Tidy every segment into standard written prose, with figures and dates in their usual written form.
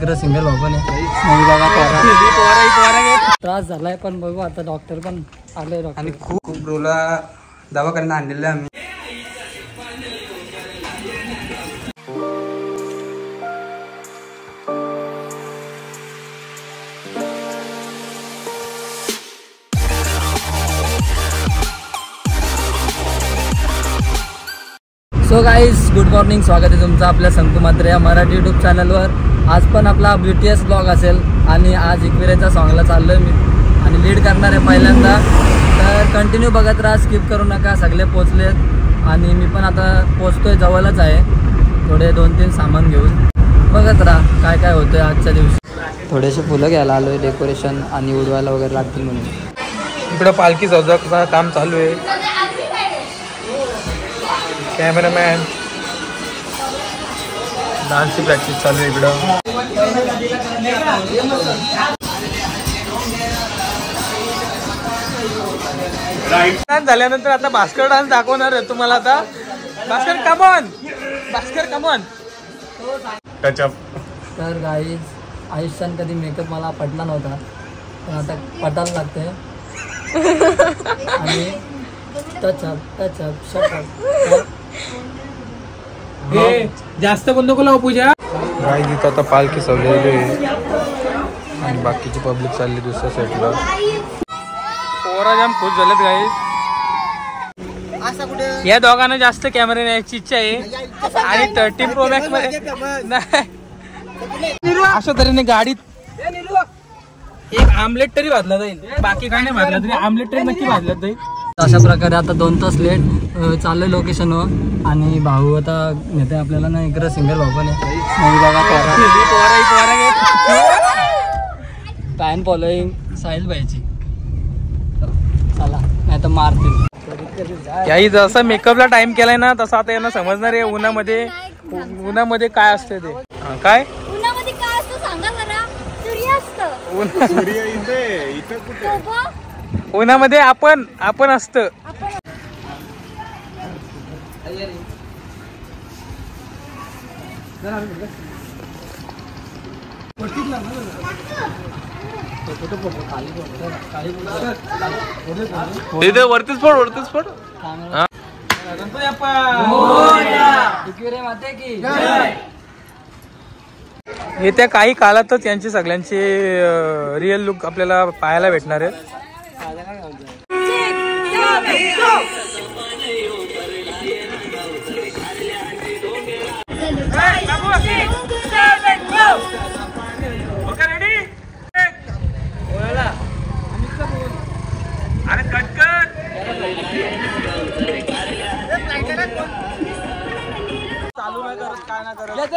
इकडे सिंगल भाऊ पण आहे बघा त्रास झालाय पण बघू आता डॉक्टर पण आले आणि खूप रोला दवाखान्यात आणलेला आम्ही. सो गाईज गुड मॉर्निंग, स्वागत आहे तुमचं आपल्या संकू मात्रे या मराठी यूट्यूब चॅनलवर. आज पण आपला BTS ब्लॉग असेल आणि आज एकविरेचा सॉंगला चाललोय मी आणि लीड करणार आहे पहिल्यांदा. तर कंटिन्यू बघत राहा, स्किप करू नका. सगळे पोचलेत आणि मी पण आता पोचतोय, जवळच आहे. थोडे 2-3 सामान घेऊन बघत राहा काय काय होतंय आजच्या दिवशी. थोडेसे फुलं घ्यायला आलोय, डेकोरेशन आणि उडवायला वगैरे लागतील म्हणून. इकडं पालखी सजवायचं काम चालू आहे. कॅमेरामॅन डान्सची प्रॅक्टिस चालू आहे इकडं. डान्स झाल्यानंतर आता भास्कर डान्स दाखवणार आहे तुम्हाला. आता भास्कर कमॉन, भास्कर कमॉन. तर गाईज आयुष्यात कधी मेकअप मला पटला नव्हता, पण आता पटायला लागते. आणि टचअप शटअप जास्त बंद नको पूजा. गाईज इथं आता पालखी सजवलेली आहे आणि बाकीची पब्लिक चालली दुसऱ्या साईडला. पोरा जाम खुश झालेत गाईज. या दोघांना जास्त कॅमेरा न्यायची इच्छा आहे आणि 13 Pro Max मध्ये अशा तऱ्हेने गाडीत एक आमलेट तरी भाजला जाईल. बाकी काय नाही भाजला तरी आमलेट तरी नक्की भाजला जाईल. अशा प्रकारे आता 2 तास लेट चाललोय लोकेशनवर आणि भाऊ आता नेते आपल्याला ना. इकडे सिंगल भाऊ पण आहे फॅन फॉलोईंग साहिल भाईची. चला नाही तर मारतील. याही जसं मेकअपला टाइम केलाय ना तसं आता यांना समजणार आहे उन्हामध्ये काय असते ते. काय उन्हामध्ये काय असतं सांगा जरा. उन्हामध्ये आपण असतं. वरतीच पड. येत्या काही काळातच यांचे सगळ्यांचे रिअल लुक आपल्याला पाहायला भेटणार आहेत.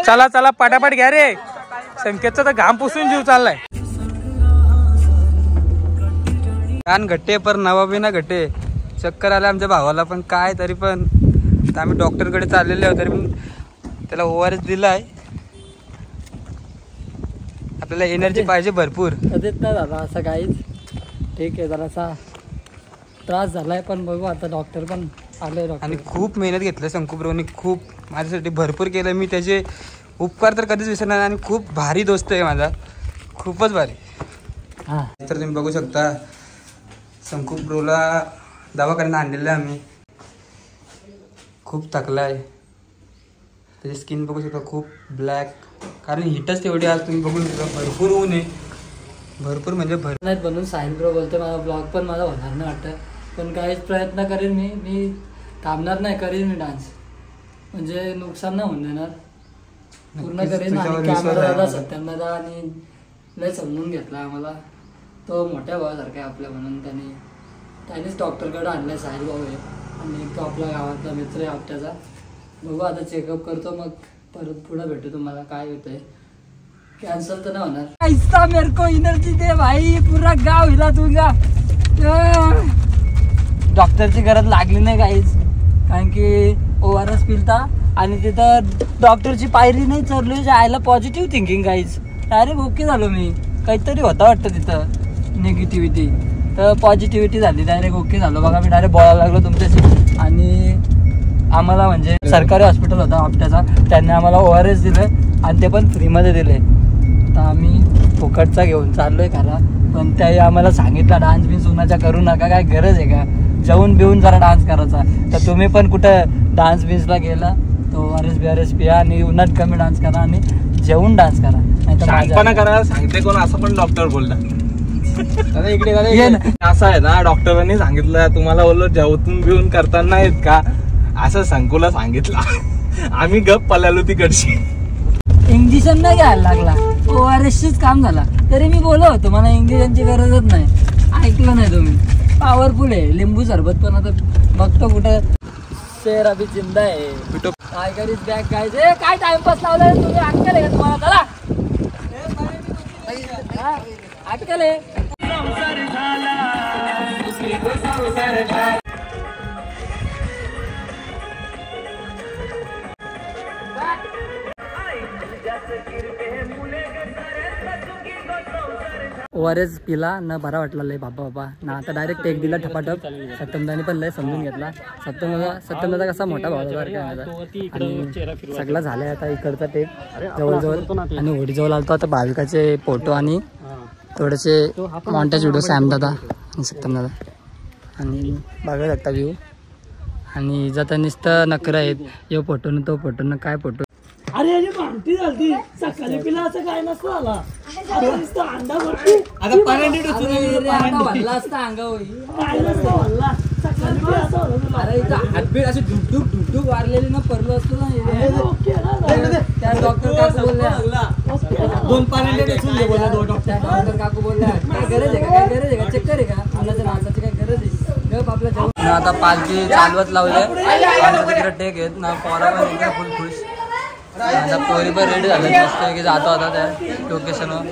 चला पटापट घ्या रे. संकेतचा तर घाम पुसून जीव चाललाय. कान घट्टे पर नवा बी ना घट्टे. चक्कर आला आमच्या भावाला पण काय तरी पण आम्ही डॉक्टरकडे चाललेले आहोत तरी पण त्याला ORS दिलाय. आपल्याला एनर्जी पाहिजे भरपूर. कधीच नाही झाला असं काहीच. ठीक आहे, जरासा त्रास झालाय पण बघू आता डॉक्टर पण आले. आणि खूप मेहनत घेतली शंकू ब्रोनी, खूप माझ्यासाठी भरपूर केलं. मी त्याचे उपकार तर कधीच विसरणार. आणि खूप भारी दोस्त आहे माझा, खूपच भारी. हां तर तुम्ही बघू शकता शंकू ब्रोला दवाखान्यात आणलेलं आम्ही. खूप थकला आहे. त्याची स्किन बघू शकता खूप ब्लॅक, कारण हिटच तेवढी आज तुम्ही बघू शकता. भरपूर ऊन आहे, भरपूर म्हणजे भरपूर नाहीत. म्हणून साहिल ब्रो बोलतो माझा ब्लॉग पण माझा होणार नाही वाटतं, पण काहीच प्रयत्न करेन मी थांबणार नाही. करीन मी डान्स, म्हणजे नुकसान नाही होऊन देणार. पूर्ण करेन. आणि कॅमेराला सत्यांना आणि लय समजून घेतला आम्हाला. तो मोठ्या भावासारखा आहे आपल्या, म्हणून त्यानेच डॉक्टरकडे आणलं. साहिल भाऊ आहे आणि तो आपल्या गावातला मित्र आहे आपल्याचा. बघू आता चेकअप करतो, मग परत पुढे भेटू तुम्हाला काय होतंय. कॅन्सल तर नाही होणार. ऐसा मेरे को एनर्जी दे भाई, पूरा गाव हिला तुझा. डॉक्टरची गरज लागली नाही काहीच, कारण की ORS पिलता आणि तिथं डॉक्टरची पायरी नाही चढली. जायला पॉझिटिव्ह थिंकिंग काहीच. डायरेक्ट ओके झालो मी. काहीतरी होता वाटतं तिथं निगेटिव्हिटी, तर पॉझिटिव्हिटी झाली. डायरेक्ट ओके झालो. बघा मी डायरेक्ट बोलायला लागलो तुमच्याशी. आणि आम्हाला म्हणजे सरकारी हॉस्पिटल होता आपट्याचा, त्यांनी आम्हाला ORS दिलं आणि ते पण फ्रीमध्ये दिले. तर फुकटचा घेऊन चाललोय खरा, पण त्याही आम्हाला सांगितलं डान्स बिन्स उन्हाच्या करू नका, काय गरज आहे का, जेवून बिवून जरा डान्स करायचा. तर तुम्ही पण कुठं डान्स बिन्सला गेला तो RS पिया आणि उन्हात कमी डान्स करा आणि जेवून डान्स करा, नाही तर करायला सांगते कोण असं पण डॉक्टर बोलला. इकडे असं आहे ना, डॉक्टरांनी सांगितलं तुम्हाला बोललो जेवून बिवून करताना येत का, असं संकुला सांगितलं. आम्ही गप पळालो तिकडची. इंजेक्शन नाही घ्यायला लागला, ORSचीच काम झाला. तरी मी बोलत होतो मला इंजेक्शनची गरजच नाही, ऐकलं नाही तुम्ही. पॉवरफुल आहे लिंबू सरबत, पण आता बघतो कुठं शेर अभि जिंदा आहे. काय करीस बॅग काय काय टाइमपास लावला तुम्ही, अक्कल आहे का तुम्हाला? चला अक्कल आहे. ORS पिला न बरा वाटला लय बाबा ना, आता डायरेक्ट टेक दिला ठपाठप. सत्यमदाने पण लय समजून घेतला. सत्यमदा कसा मोठा भाऊ आणि सगळं झालंय आता इकडचा टेक जवळजवळ. आणि होडीजवळ आलतो आता भाविकाचे फोटो आणि थोडेसे मॉन्टेज व्हिडिओ सॅमदादा आणि सत्यमदादा. आणि बघा शकता व्ह्यू. आणि जाता नुसतं नखरं आहेत, यो फोटो न तो फोटो न काय फोटो. अरे अरे भांगती झाली सकाळी पिला असं काय नसतं आला. अंडा भरती आता भरला असता अंगा काय नसतं भरला सकाळी पिला असं होतं. अरे इथं हातबीड अशी ढुकढुक वारलेली ना, पडलो असतो ना. त्या डॉक्टर काकू बोलल्या 2 पाणी बोलला. डॉक्टर काकू बोलल्या काय गरज आहे का, काय गरज आहे का, चक्कर आहे का, मुलाच्या नाचाची काय गरज आहे गप आपल्या जाऊन. आता पालखी चालवत लावले, तिकडे टेक येत ना, पोरा पण इकडे फुल खुश. आता पोरी पण रेडी झाले मस्त की जातो आता त्या लोकेशनवर.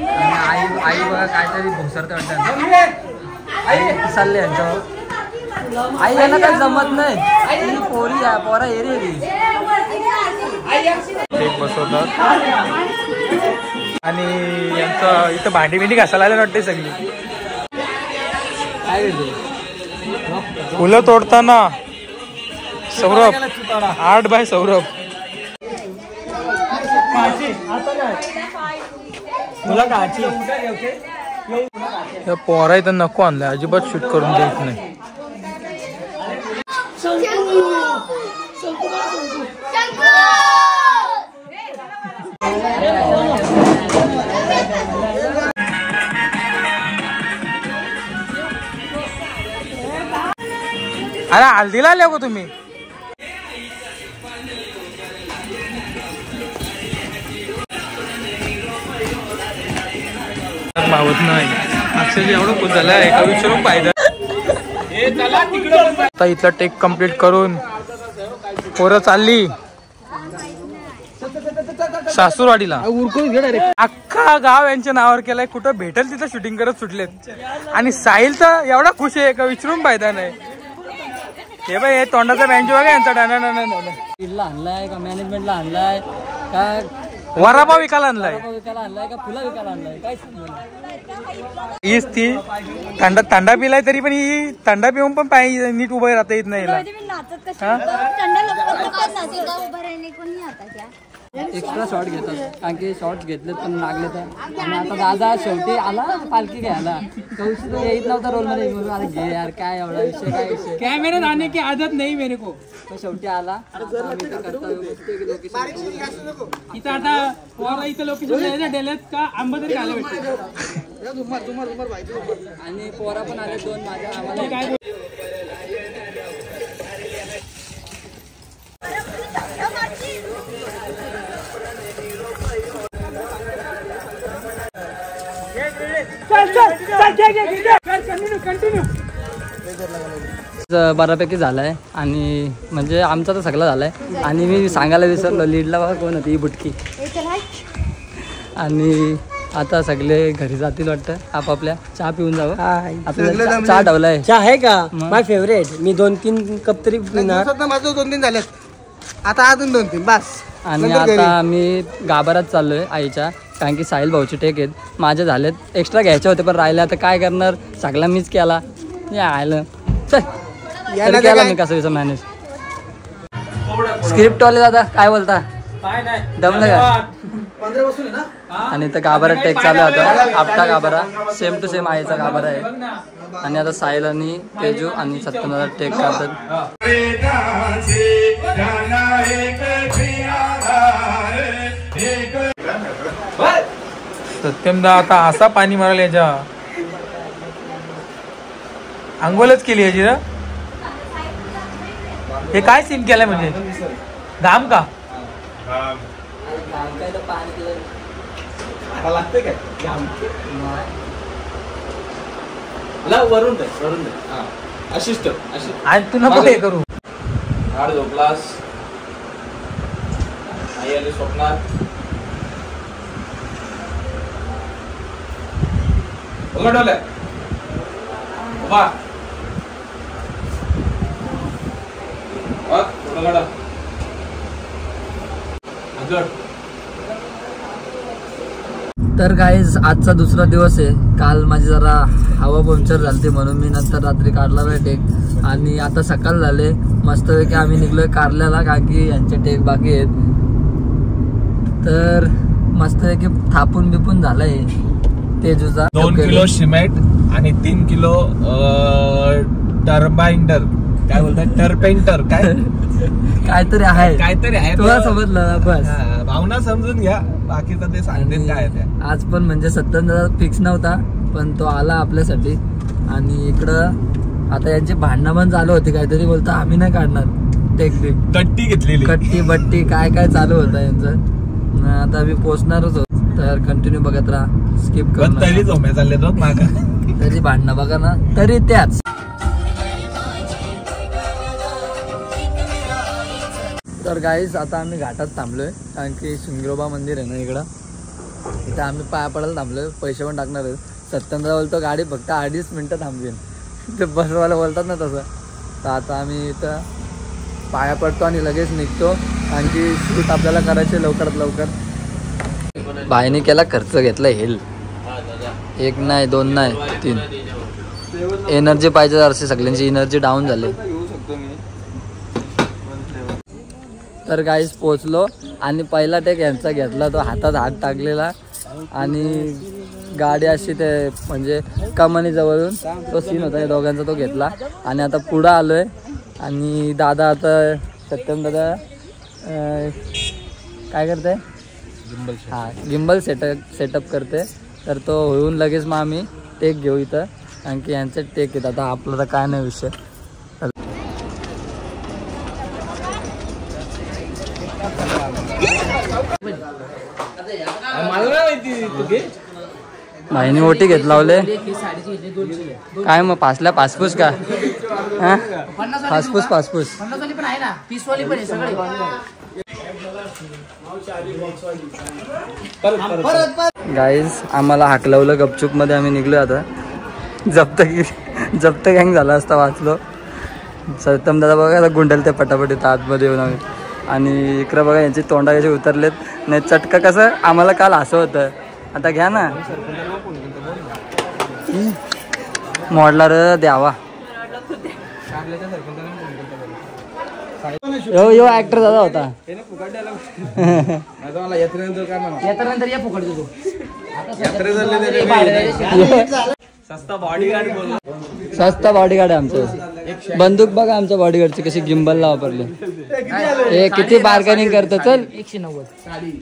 आणि आई बघा काहीतरी भोसरते वाटतं, आई चालले यांच्यावर. आई यांना काही जमत नाही, पोरी पोरा एरी केक बसवतात आणि यांचं इथं भांडी बिंडी घासायला आले वाटते सगळी. काय फुलं तोडताना सौरभ 8 बाय सौरभ. पोरा इथं नको आणलाय, अजिबात शूट करून देत नाही. अरे हल्दीला आले का तुम्ही? मावत नाही अक्षरशः एवढं खुश झालं एका विचारून पाहिजे. आता इथला टेक कम्प्लीट करून पोरं चालली सासूरवाडीला. अख्खा गाव यांच्या नावावर केलाय, कुठं भेटेल तिथं शूटिंग करत सुटलेत. आणि साहिल तर एवढा खुश आहे का विचारून फायदा नाही. हे बाई तोंडाचा बँच बघा यांचा डाना आणलाय का, मॅनेजमेंटला आणलाय का, वरापाव विकायला आणलाय का, फुला विकायला आणलाय काय. हीच ती थंडा पिलाय तरी पण ही थंडा पिऊन पण पाहिजे नीट उभं राहता येत नाही. एक्स्ट्रा शॉट घेतात कारण की शॉट घेतलेत पण लागले तर. आणि आता दादा शेवटी आला पालखी घ्यायला, कौशिक येत नव्हता रोल मध्ये. अरे घे यार काय एवढा विषय, काय विषय, कॅमेरा आने की आदत नाही मेरे को. तो शेवटी आला. इथं आता पोरा इथं लोकेशन डेल्यात का आंबा तरी आलं भेटते. आणि पोरा पण आले 2 माझ्या. आम्हाला काय बऱ्यापैकी झालाय. आणि म्हणजे आमचा तर सगळा झालाय. आणि मी सांगायला विसरलो, लीडला बघा कोण होती, ही बुटकी. आणि आता सगळे घरी जातील वाटतं आपापल्या. चहा पिऊन जावं. आपल्याला चहा ठेवलाय. चहा आहे का माय फेवरेट. मी 2-3 कप तरी पिणार. माझं 2-3 झाले आता, अजून 2-3 बस. आणि आता आम्ही गाभारात चाललोय आईच्या, कारण की साहिल भाऊचे टेक आहेत. माझे झालेत, एक्स्ट्रा घ्यायचे होते पण राहिले. आता काय करणार, सगळा मीच केला. आलं चल केला मी कसं मॅनेज. स्क्रिप्ट वाले दादा काय बोलता, दमलं का? आणि इथं गाभारा टेक चालू होता. आपटा गाभारा सेम टू सेम आईचा गाभारा आहे. आणि आता साहिल आणि तेजू आणि सत्यमदा टेक करतात. सत्यमदा आता असा पाणी मारायला याच्या आंघोळच केली याची ना. हे काय सीन केलंय म्हणजे घाम का लागते काय वरून दे अशिष्ट आणि तू नको हे करू. हाड झोपलास आई आली स्वप्नात उघडवलंय उभा तर गाईज आजचा दुसरा दिवस आहे. काल माझी जरा हवा पंक्चर झाली म्हणून मी नंतर रात्री काढला नाही टेक. आणि आता सकाळ झाले मस्तपैकी आम्ही निघलोय कारल्याला कारण की यांचे टेक बाकी आहेत. तर मस्तपैकी थापून बिपून झालाय तेजूचा 2 किलो सिमेंट आणि 3 किलो टर्बाइंडर काय बोलतात टर्पेंटर काहीतरी आहे तुला समजलं बस. भावना समजून घ्या बाकीचं ते सांगते काय ते. आज पण म्हणजे सत्तर फिक्स नव्हता पण तो आला आपल्यासाठी. आणि इकडं आता यांची भांडणं पण चालू होती काहीतरी बोलता आम्ही नाही काढणार टेक बिक कट्टी घेतलेली कट्टी बट्टी काय काय चालू होतं यांचं. आता आम्ही पोचणारच होत. तर कंटिन्यू बघत राहा स्किप कर. तरी झोमे चालले मागा तरी भांडणं बघा ना तरी त्याच. तर गाईज आता आम्ही घाटात थांबलोय कारण की शिंगरोबा मंदिर आहे ना इकडं. इथं आम्ही पाया पडायला थांबलोय पैसे पण टाकणार आहे. सत्येंद्र बोलतो गाडी फक्त 2.5 मिनिटं थांबवेन ते बसवाला बोलतात ना तसं. तर आता आम्ही इथं पाया पडतो आणि लगेच निघतो कारण की शूट आपल्याला करायचे लवकरात लवकर. बाईने केला खर्च घेतला हेल 1 नाही 2 नाही 3. एनर्जी पाहिजे असे सगळ्यांची एनर्जी डाऊन झाली. तर गाईज पोचलो आणि पहिला टेक यांचा घेतला तो हातात हात टाकलेला आणि गाडी अशी ते म्हणजे कमानी जवळून तो सीन होता या दोघांचा तो घेतला. आणि आता पुढं आलोय आणि दादा आता सत्यम दादा काय करते गिम्बल सेटअप करते. तर तो होऊन लगेच मग आम्ही टेक घेऊ इथं कारण की यांचे टेक येत. आता आपला तर काय नाही विषय. माहिनी ओटी घेत लावले काय मग पासपूस का पासपूस गाईज आम्हाला हाकलवलं गपचूप मध्ये आम्ही निघलो. आता जप्त गँग झाला असता वाचलो. सत्यम दादा बघा आता गुंडल ते पटापट आतमध्ये येऊन आम्ही. आणि इकडं बघा यांची तोंडा कशी उतरलेत नाही चटका कसं आम्हाला काल असं होतं. आता घ्या ना मोडला र द्यावा. यो ऍक्टर दादा होता. सस्ता बॉडीगार्ड आहे आमचं. बंदूक बघा आमच्या बॉडीगार्डची कशी गिम्बलला वापरली. हे किती बार्गेनिंग करतं चल 190.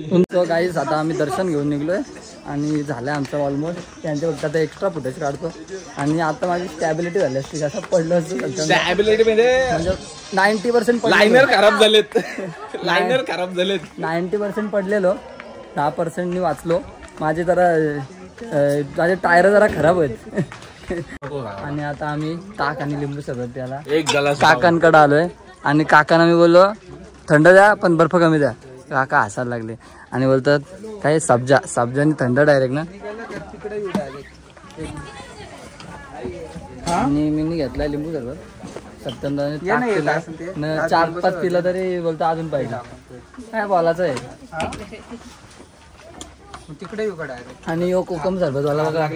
तुमचं गाईस आता आम्ही दर्शन घेऊन निघलोय आणि झालंय आमचं ऑलमोस्ट. त्यांच्या फक्त आता एक्स्ट्रा फुटेज काढतो. आणि आता माझी स्टॅबिलिटी झाली असती कसं पडलं असतं. स्टॅबिलिटी म्हणजे 90% लायनर खराब झालेत 90% पडलेलो 10% मी वाचलो. माझे टायर जरा खराब आहेत. आणि आता आम्ही ताक आणि लिंबू सरबत प्याला एक ग्लास काकांकडे आलोय. आणि काकांना मी बोललो थंड द्या पण बर्फ कमी द्या. काका हसायला लागले आणि बोलतात काय सब्जानी थंड डायरेक्ट ना. आणि मी घेतलाय लिंबू सरबत. सत्यमदाने 4-5 पिलं तरी बोलतो अजून पाहिजे. काय बोलायचं आहे. तिकडे आणि यो कोकम सरबत वाला बघा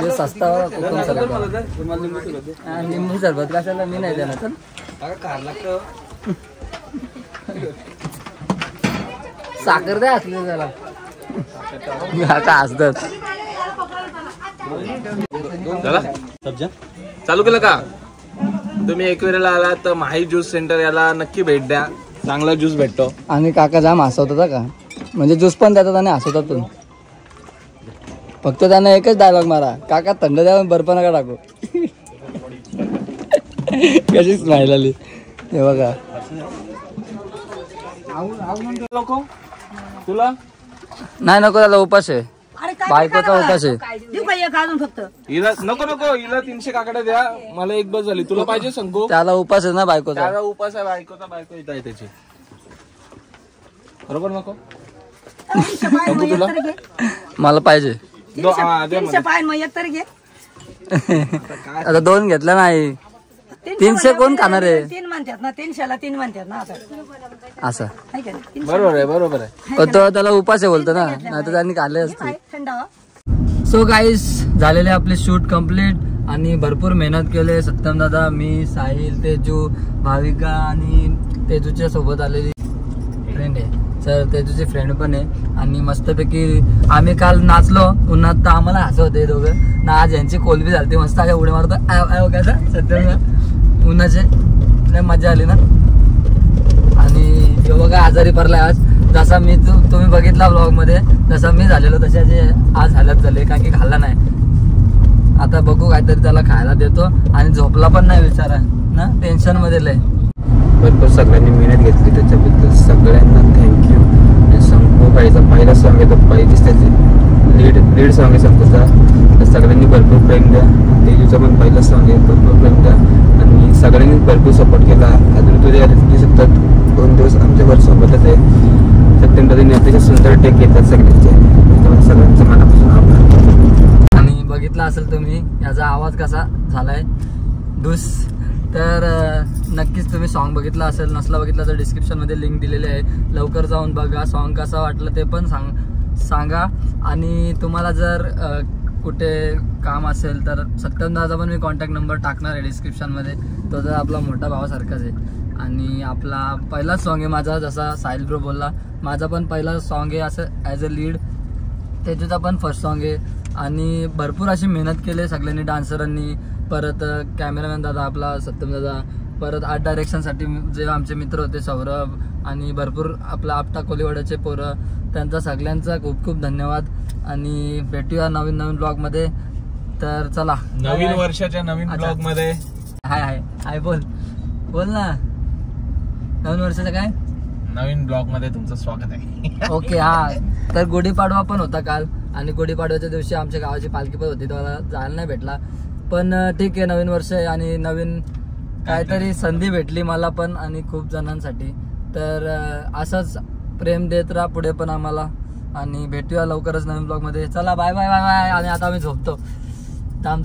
यो सस्ता कोकम सरबत. लिंबू सरबत कशाला मी नाही देणार. साखर द्या असली त्याला आता हसतात. चला चालू केलं का? तुम्ही एक वेळेला आला तर माही ज्यूस सेंटर याला नक्की भेट द्या. चांगला ज्यूस भेटतो. आणि काका जाम हसवतात का, म्हणजे ज्यूस पण देतात आणि हसवतात पण. फक्त त्यांना एकच डायलॉग मारा, काका थंड द्या बर्फ नका टाकू. कशी स्माईल आली हे बघा. नको तुला नाही नको, त्याला उपास आहे, बायकोचा उपास आहे. हिला नको नको, हिला 300 काकड्या द्या, मला एक बस झाली. तुला पाहिजे संगो? त्याला उपास आहे ना बायकोचा. त्याला उपास आहे बायकोचा. बायको इथं आहे त्याची. बरोबर नको नको तुला? मला पाहिजे. आता 2 घेतला नाही. 300 कोण खाणार आहे? 3 म्हणतात ना, 300ला 3 म्हणतात ना आता. असं बरोबर आहे बरोबर आहे. पण तो त्याला उपास आहे बोलतो ना, नाही तर त्यांनी खाल्ले असते. थंडावा. सो गाईस, झालेले आपले शूट कम्प्लीट आणि भरपूर मेहनत केले. सत्यम दादा, मी, साहिल, तेजू, भाविका आणि तेजूच्या सोबत आलेली फ्रेंड आहे सर, तेजूची फ्रेंड पण आहे. आणि मस्तपैकी आम्ही काल नाचलो उन्हात, तर आम्हाला हसं होते दोघं ना. आज यांची कोलबी झाली मस्त, अशा उड्या मारतो काय सत्यम उन्हाचे, नाही मजा आली ना. आणि जो बघा आजारी पडलाय आज, जसा मी तुम्ही बघितला ब्लॉग मध्ये, तसा मी झालेलो तशाचे आज हालत झाले, कारण की खाल्ला नाही. आता बघू काहीतरी त्याला खायला देतो. आणि झोपला पण नाही बिचारा ना, टेन्शन मध्ये लय. भरपूर सगळ्यांनी मेहनत घेतली, त्याच्याबद्दल सगळ्यांना थँक्यू. संपू बाईचा पहिला सॉन्ग आहे, तर पहिलीच त्याची लीड सॉन्ग आहे संपूचा. तर सगळ्यांनी भरपूर प्रेम द्या. तेजूचा पण पहिला सॉन्ग आहे, भरपूर प्रेम द्या. आणि सगळ्यांनी भरपूर सपोर्ट केला. अजून तुझे सतत 2 दिवस आमच्यावर सोबतच आहे. सत्यमदादांनी अतिशय सुंदर टेक घेतात सगळ्यांचे, त्यामुळे सगळ्यांचं मनापासून आभार. आणि बघितलं असेल तुम्ही याचा आवाज कसा झालाय डूस. तर नक्कीच तुम्ही सॉन्ग बघितला असेल, नसला बघितला तर डिस्क्रिप्शनमध्ये लिंक दिलेली आहे, लवकर जाऊन बघा. सॉन्ग कसं वाटलं ते पण सांगा. आणि तुम्हाला जर कुठे काम असेल तर सत्यम दादाचा पण मी कॉन्टॅक्ट नंबर टाकणार आहे डिस्क्रिप्शनमध्ये. तो तर आपला मोठा भावासारखाच आहे. आणि आपला पहिलाच सॉन्ग आहे माझा, जसा साहिल ब्रो बोलला, माझा पण पहिला सॉन्ग आहे असं ॲज अ लीड. तेजूचा पण फर्स्ट सॉन्ग आहे. आणि भरपूर अशी मेहनत केली सगळ्यांनी, डान्सरांनी, परत कॅमेरामॅन दादा आपला सत्यम दादा, परत आर्ट डायरेक्शनसाठी जे आमचे मित्र होते सौरभ, आणि भरपूर आपला आपटा कोलीवाड्याचे पोरं, त्यांचा सगळ्यांचा खूप खूप धन्यवाद. आणि भेटूया नवीन ब्लॉगमध्ये. तर चला, नवीन वर्षाच्या नवीन ब्लॉग मध्ये. हाय बोल ना. नवीन वर्षाचं काय? नवीन ब्लॉग मध्ये तुमचं स्वागत आहे. ओके. हा, तर गुढीपाडवा पण होता काल, आणि गुढीपाडव्याच्या दिवशी आमच्या गावाची पालखी पण होती, तेव्हा जायला नाही भेटला. पण ठीक आहे, नवीन वर्ष आहे आणि नवीन काहीतरी संधी भेटली मला पण आणि खूप जणांसाठी. तर असंच प्रेम देत राहा पुढे पण आम्हाला. आणि भेटूया लवकरच नवीन ब्लॉगमध्ये. चला बाय बाय बाय बाय. आणि आता आम्ही झोपतो. थांब